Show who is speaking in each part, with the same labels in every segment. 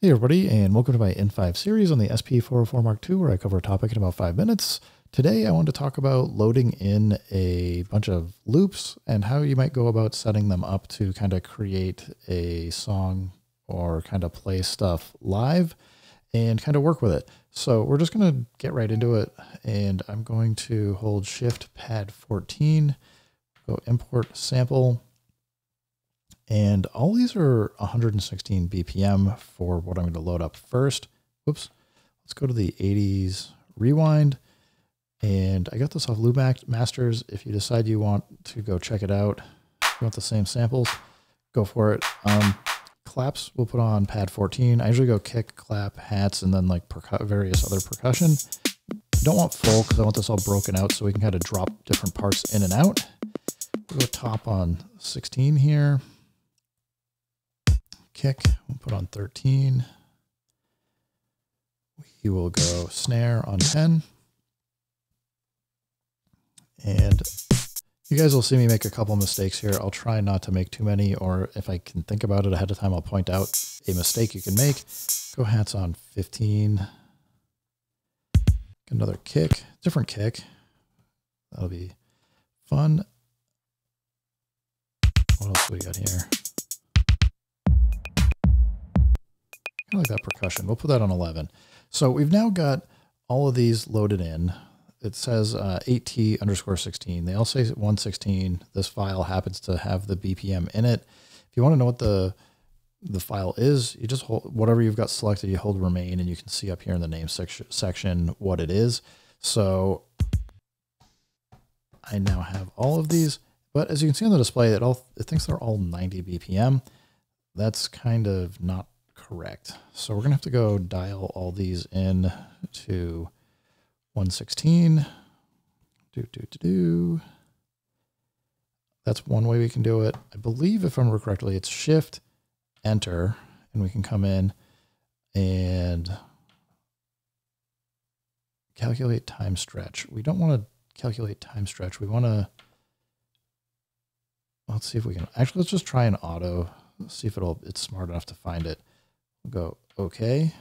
Speaker 1: Hey everybody, and welcome to my N5 series on the SP404 Mark II, where I cover a topic in about 5 minutes. Today I want to talk about loading in a bunch of loops and how you might go about setting them up to kind of create a song or kind of play stuff live and kind of work with it. So we're just going to get right into it, and I'm going to hold Shift Pad 14, go import sample. And all these are 116 BPM for what I'm going to load up first. Whoops. Let's go to the 80s rewind. And I got this off Loop Masters. If you decide you want to go check it out, you want the same samples, go for it. Claps we'll put on pad 14. I usually go kick, clap, hats, and then like various other percussion. I don't want full because I want this all broken out so we can kind of drop different parts in and out. We'll go top on 16 here. Kick, we'll put on 13. We will go snare on 10. And you guys will see me make a couple mistakes here. I'll try not to make too many, or if I can think about it ahead of time, I'll point out a mistake you can make. Go hats on 15. Another kick, different kick. That'll be fun. What else do we got here? I like that percussion. We'll put that on 11. So we've now got all of these loaded in. It says 8T_16. They all say 116. This file happens to have the BPM in it. If you want to know what the file is, you just hold whatever you've got selected, you hold remain, and you can see up here in the name section what it is. So I now have all of these, but as you can see on the display, it thinks they're all 90 BPM. That's kind of not correct. So we're going to have to go dial all these in to 116. That's one way we can do it. I believe, if I remember correctly, it's Shift, Enter, and we can come in and calculate time stretch. We don't want to calculate time stretch. We want to, let's see if we can, actually, let's just try an auto, see if it's smart enough to find it. Go okay.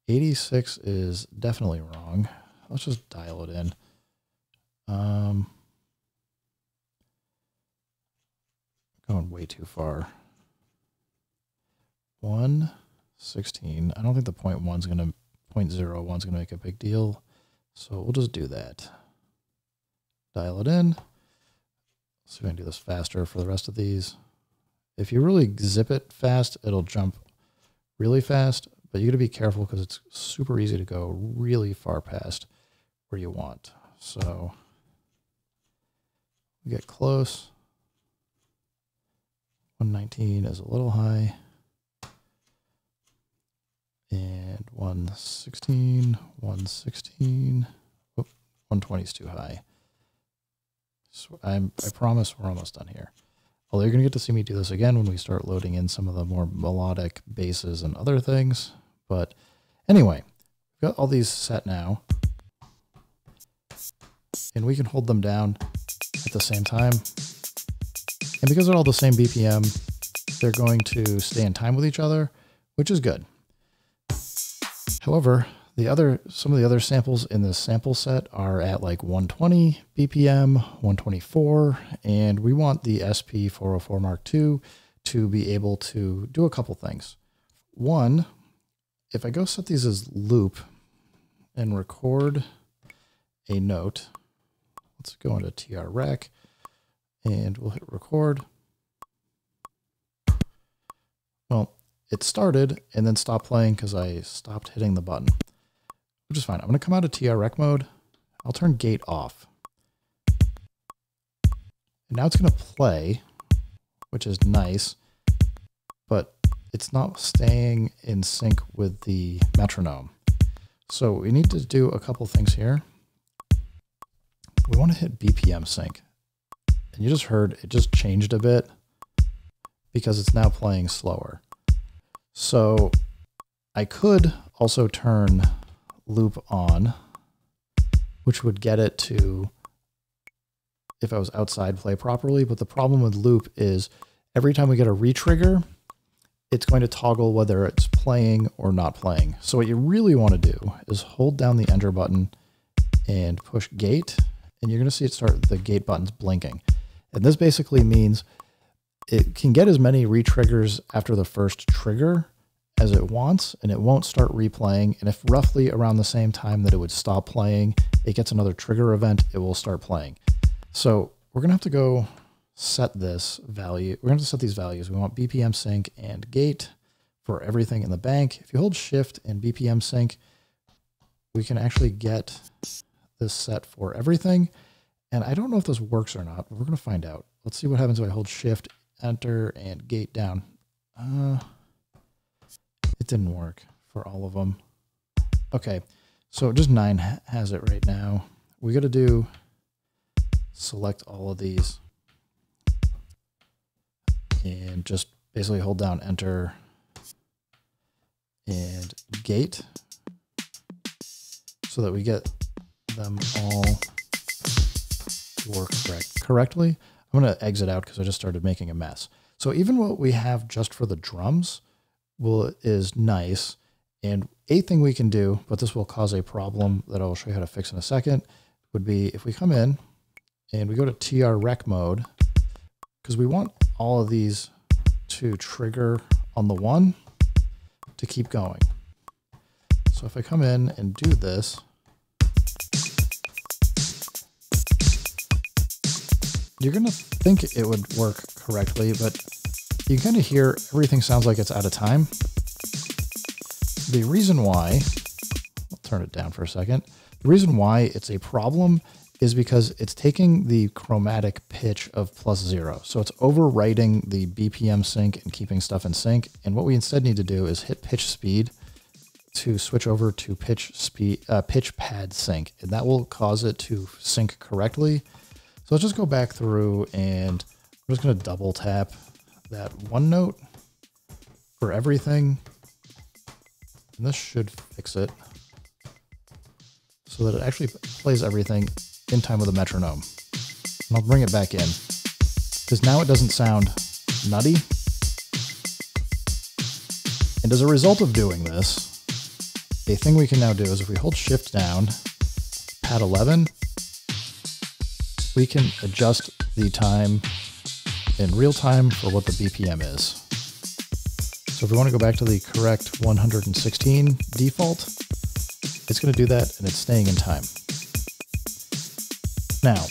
Speaker 1: 86 is definitely wrong. Let's just dial it in. Going way too far. 116. I don't think the 0.01's gonna make a big deal, so we'll just do that. Dial it in. So we can do this faster for the rest of these. If you really zip it fast, it'll jump really fast, but you got to be careful because it's super easy to go really far past where you want. So we get close. 119 is a little high. And 116, 116. Whoop, 120 is too high. So I promise we're almost done here. Although you're going to get to see me do this again when we start loading in some of the more melodic basses and other things. But anyway, we've got all these set now. And we can hold them down at the same time. And because they're all the same BPM, they're going to stay in time with each other, which is good. However, some of the other samples in this sample set are at like 120 BPM, 124, and we want the SP404 Mark II to be able to do a couple things. One, if I go set these as loop and record a note, let's go into TR Rec and we'll hit record. Well, it started and then stopped playing because I stopped hitting the button, which is fine. I'm going to come out of TR Rec mode. I'll turn gate off. And now it's going to play, which is nice, but it's not staying in sync with the metronome. So we need to do a couple things here. We want to hit BPM sync. And you just heard it just changed a bit because it's now playing slower. So I could also turn loop on, which would get it to, if I was outside, play properly. But the problem with loop is every time we get a retrigger, it's going to toggle whether it's playing or not playing. So what you really want to do is hold down the enter button and push gate, and you're going to see it start the gate buttons blinking. And this basically means it can get as many retriggers after the first trigger as it wants, and it won't start replaying. And if roughly around the same time that it would stop playing, it gets another trigger event, it will start playing. So we're going to have to go set this value. We're going to set these values. We want BPM sync and gate for everything in the bank. If you hold shift and BPM sync, we can actually get this set for everything. And I don't know if this works or not, but we're going to find out. Let's see what happens if I hold shift, enter, and gate down. It didn't work for all of them. Okay, so just 9 has it right now. We got to do select all of these and just basically hold down enter and gate so that we get them all to work correctly. I'm going to exit out because I just started making a mess. So even what we have just for the drums is nice. And a thing we can do, but this will cause a problem that I'll show you how to fix in a second, would be if we come in and we go to TR rec mode, because we want all of these to trigger on the one to keep going. So if I come in and do this, you're going to think it would work correctly, but you kind of hear everything sounds like it's out of time. The reason why, I'll turn it down for a second. The reason why it's a problem is because it's taking the chromatic pitch of +0. So it's overwriting the BPM sync and keeping stuff in sync. And what we instead need to do is hit pitch speed to switch over to pitch pad sync. And that will cause it to sync correctly. So let's just go back through and I'm just going to double tap that one note for everything. And this should fix it so that it actually plays everything in time with a metronome. And I'll bring it back in because now it doesn't sound nutty. And as a result of doing this, a thing we can now do is if we hold shift down, pad 11, we can adjust the time in real time for what the BPM is. So if we want to go back to the correct 116 default, it's going to do that and it's staying in time. Now,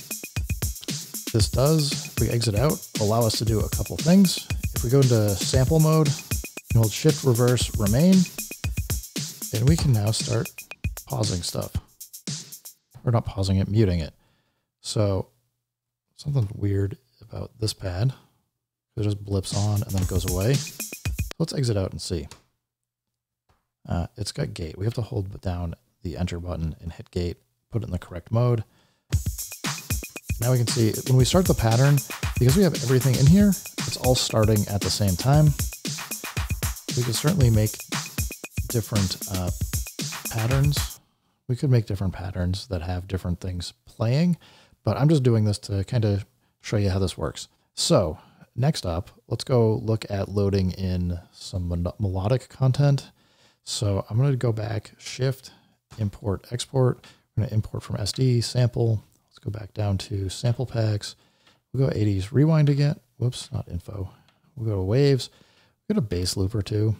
Speaker 1: this does, if we exit out, allow us to do a couple things. If we go into sample mode and hold shift, reverse, remain, then we can now start pausing stuff. Or not pausing it, muting it. So something weird about this pad. It just blips on and then goes away. So let's exit out and see. It's got gate. We have to hold down the enter button and hit gate, put it in the correct mode. Now we can see when we start the pattern, because we have everything in here, it's all starting at the same time. We could certainly make different patterns. We could make different patterns that have different things playing, but I'm just doing this to kind of show you how this works. So next up, let's go look at loading in some melodic content. So I'm going to go back, shift, import, export. We're going to import from SD, sample. Let's go back down to sample packs. We'll go 80s, rewind again. Whoops, not info. We'll go to waves. We'll go to bass loop or two.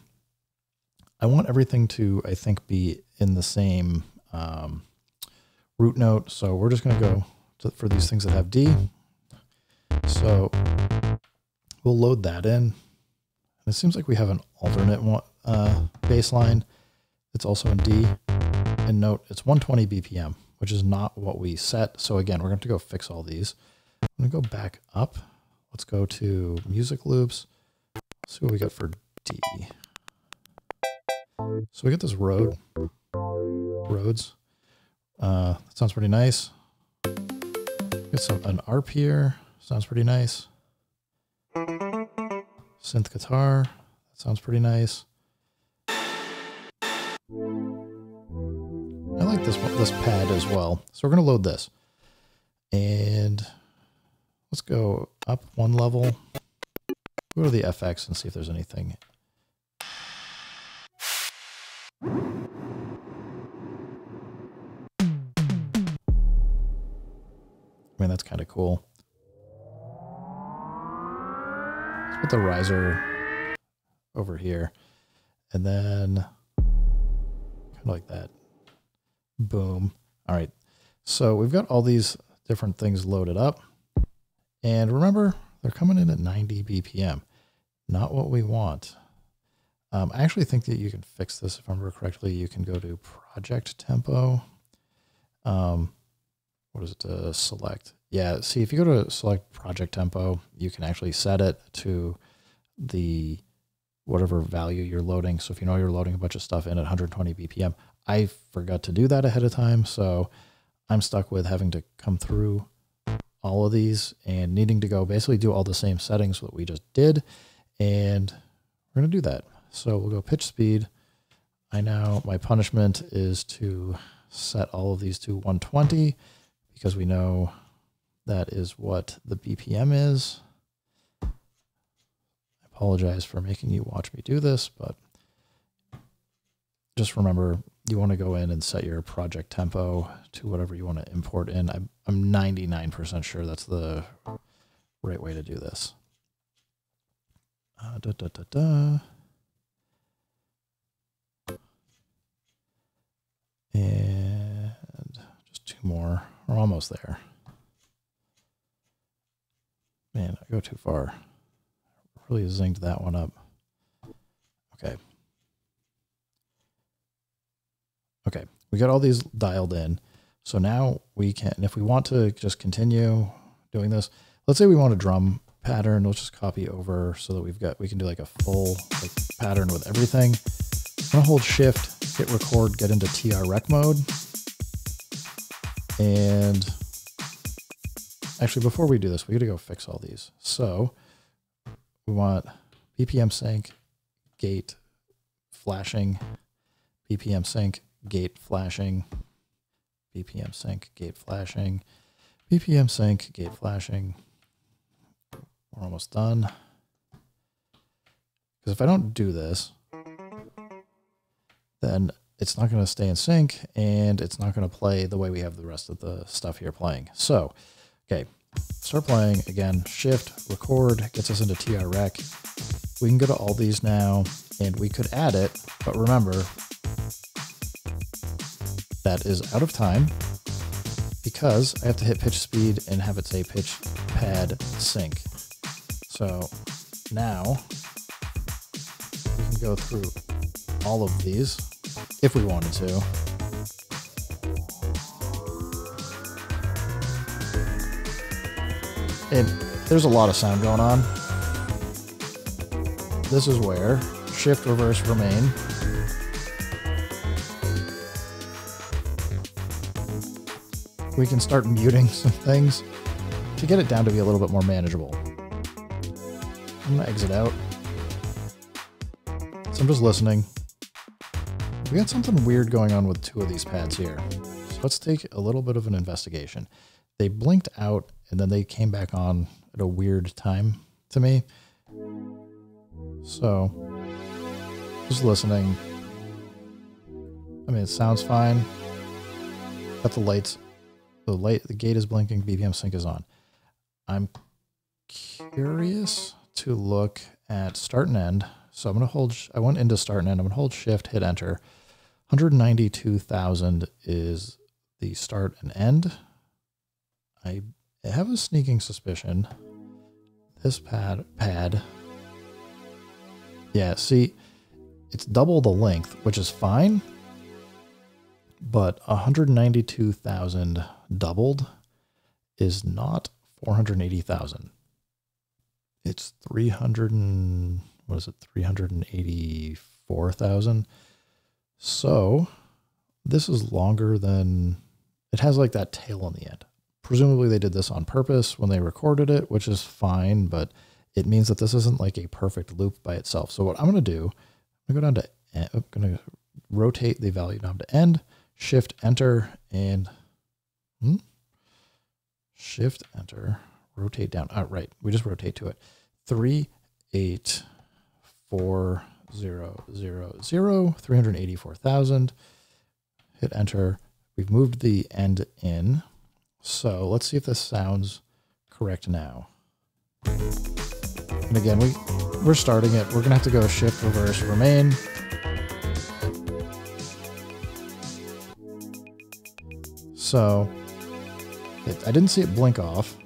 Speaker 1: I want everything to, I think, be in the same root note. So we're just going to go for these things that have D. So we'll load that in. And it seems like we have an alternate one, bass line. It's also in D. And note, it's 120 BPM, which is not what we set. So again, we're going to go fix all these. I'm going to go back up. Let's go to music loops. Let's see what we got for D. So we get this roads. That sounds pretty nice. Get an ARP here. Sounds pretty nice. Synth guitar. That sounds pretty nice. I like this pad as well. So we're going to load this. And let's go up one level. Go to the FX and see if there's anything That's kind of cool. Let's put the riser over here. And then kind of like that. Boom. All right. So we've got all these different things loaded up. And remember, they're coming in at 90 BPM. Not what we want. I actually think that you can fix this. If I remember correctly, you can go to project tempo. What is it to select? Yeah, see, if you go to select project tempo, you can actually set it to the whatever value you're loading. So if you know you're loading a bunch of stuff in at 120 BPM, I forgot to do that ahead of time. So I'm stuck with having to come through all of these and needing to go basically do all the same settings that we just did. And we're going to do that. So we'll go pitch speed. My punishment is to set all of these to 120 because we know that is what the BPM is. I apologize for making you watch me do this, but just remember you want to go in and set your project tempo to whatever you want to import in. I'm 99% sure that's the right way to do this. And just two more. We're almost there. Man, I go too far. Really zinged that one up. Okay. Okay, we got all these dialed in. So now we can, if we want to just continue doing this, let's say we want a drum pattern. Let's just copy over so that we can do like a full pattern with everything. I'm gonna hold shift, hit record, get into TR-Rec mode. And actually, before we do this, we gotta go fix all these. So we want BPM sync, gate flashing, BPM sync, gate flashing, BPM sync, gate flashing, BPM sync, gate flashing. We're almost done. Because if I don't do this, then it's not going to stay in sync and it's not going to play the way we have the rest of the stuff here playing. So, okay, start playing again, shift, record, gets us into TR-Rec. We can go to all these now and we could add it, but remember, that is out of time because I have to hit pitch speed and have it say pitch pad sync. So now we can go through all of these if we wanted to. And there's a lot of sound going on. This is where shift, reverse, remain. We can start muting some things to get it down to be a little bit more manageable. I'm gonna exit out. So I'm just listening. We got something weird going on with two of these pads here. So let's take a little bit of an investigation. They blinked out and then they came back on at a weird time to me. So just listening. I mean, it sounds fine. Got the lights. The gate is blinking, BPM sync is on. I'm curious to look at start and end. So I'm going to hold, I went into start and end. I'm going to hold shift, hit enter. 192,000 is the start and end. I have a sneaking suspicion. This pad, yeah, see, it's double the length, which is fine. But 192,000 doubled is not 480,000. It's 384,000. So this is longer than, it has like that tail on the end. Presumably they did this on purpose when they recorded it, which is fine, but it means that this isn't like a perfect loop by itself. So what I'm going to do, I'm going to go down to, I'm going to rotate the value knob to end, shift enter, and shift enter, rotate down. Oh, right. We just rotate to it. 384,000, 384,000. Hit enter. We've moved the end in. So let's see if this sounds correct now. And again, we're starting it. We're going to have to go shift, reverse, remain. So I didn't see it blink off.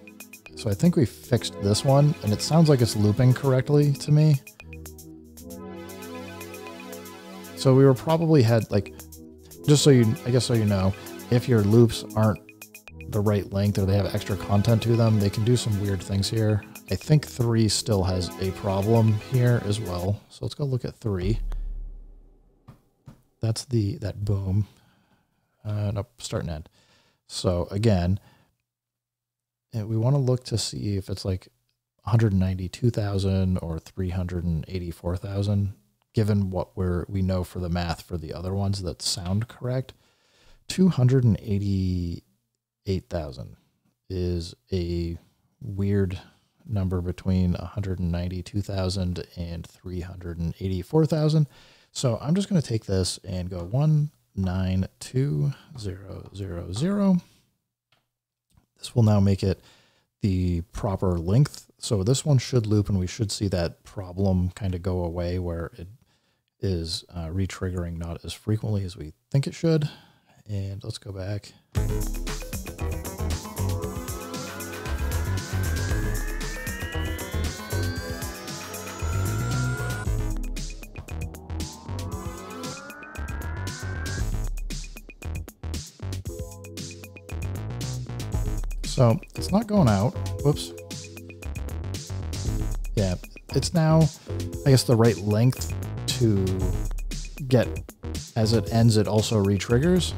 Speaker 1: So I think we fixed this one, and it sounds like it's looping correctly to me. So we were probably had like, just so you, I guess so you know, if your loops aren't the right length or they have extra content to them, they can do some weird things here. I think 3 still has a problem here as well. So let's go look at 3. That's that boom. Nope, start and end. So again, we want to look to see if it's like 192,000 or 384,000, given what we know for the math for the other ones that sound correct. 288,000 is a weird number between 192,000 and 384,000. So I'm just going to take this and go 192,000. This will now make it the proper length. So this one should loop, and we should see that problem kind of go away where it is re-triggering not as frequently as we think it should. And let's go back. So it's not going out. Whoops. Yeah, it's now, I guess, the right length to get. As it ends, it also re-triggers.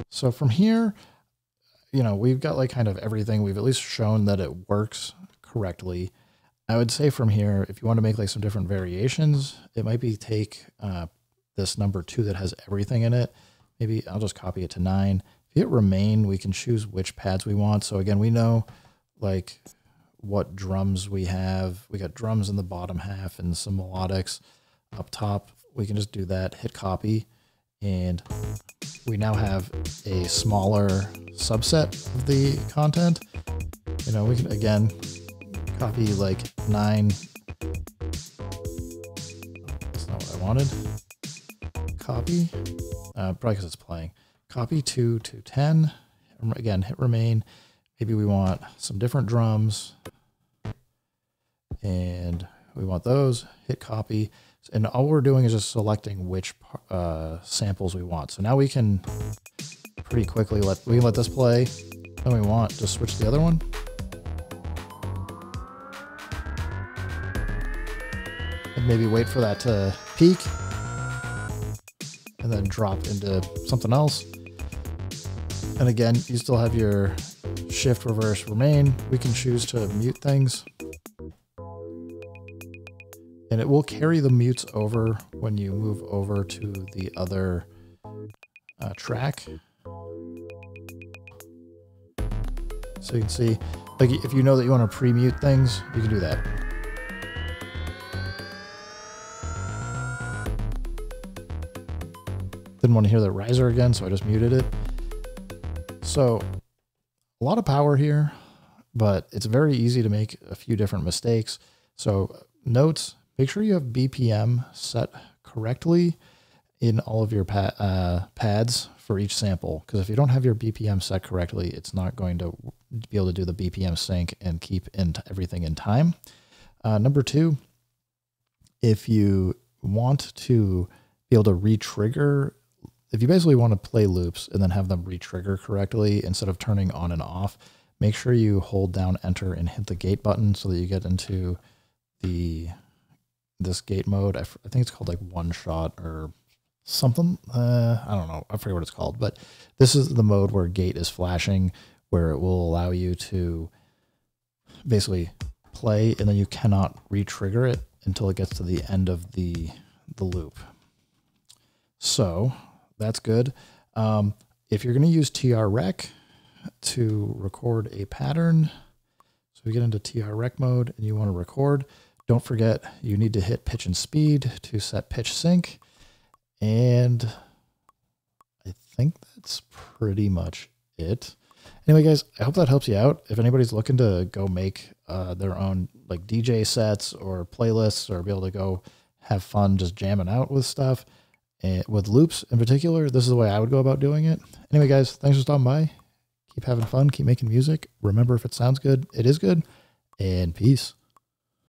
Speaker 1: So from here, you know, we've got like kind of everything. We've at least shown that it works correctly. I would say from here, if you want to make like some different variations, it might be take this number 2 that has everything in it. Maybe I'll just copy it to 9. If you hit remain, we can choose which pads we want. So again, we know like what drums we have. We got drums in the bottom half and some melodics up top. We can just do that, hit copy, and we now have a smaller subset of the content. You know, we can again copy like 9. That's not what I wanted. Copy, probably because it's playing. Copy 2 to 10. Again, hit remain. Maybe we want some different drums, and we want those. Hit copy. And all we're doing is just selecting which samples we want. So now we can pretty quickly let this play. Then we want to switch to the other one. And maybe wait for that to peak. And then drop into something else. And again, you still have your shift, reverse, remain. We can choose to mute things. And it will carry the mutes over when you move over to the other track. So you can see, like if you know that you want to pre-mute things, you can do that. Didn't want to hear the riser again, so I just muted it. So a lot of power here, but it's very easy to make a few different mistakes. So notes, make sure you have BPM set correctly in all of your pads for each sample, because if you don't have your BPM set correctly, it's not going to be able to do the BPM sync and keep everything in time. Number 2, if you want to be able to re-trigger, if you basically want to play loops and then have them re-trigger correctly instead of turning on and off, make sure you hold down enter and hit the gate button so that you get into this gate mode. I think it's called like one shot or something. I don't know. I forget what it's called, but this is the mode where gate is flashing, where it will allow you to basically play, and then you cannot re-trigger it until it gets to the end of the loop. So that's good. If you're going to use TR-Rec to record a pattern, so we get into TR-Rec mode and you want to record, don't forget you need to hit pitch and speed to set pitch sync. And I think that's pretty much it. Anyway, guys, I hope that helps you out. If anybody's looking to go make their own like DJ sets or playlists, or be able to go have fun just jamming out with stuff, and with loops in particular, this is the way I would go about doing it. Anyway, guys, thanks for stopping by. Keep having fun. Keep making music. Remember, if it sounds good, it is good. And peace.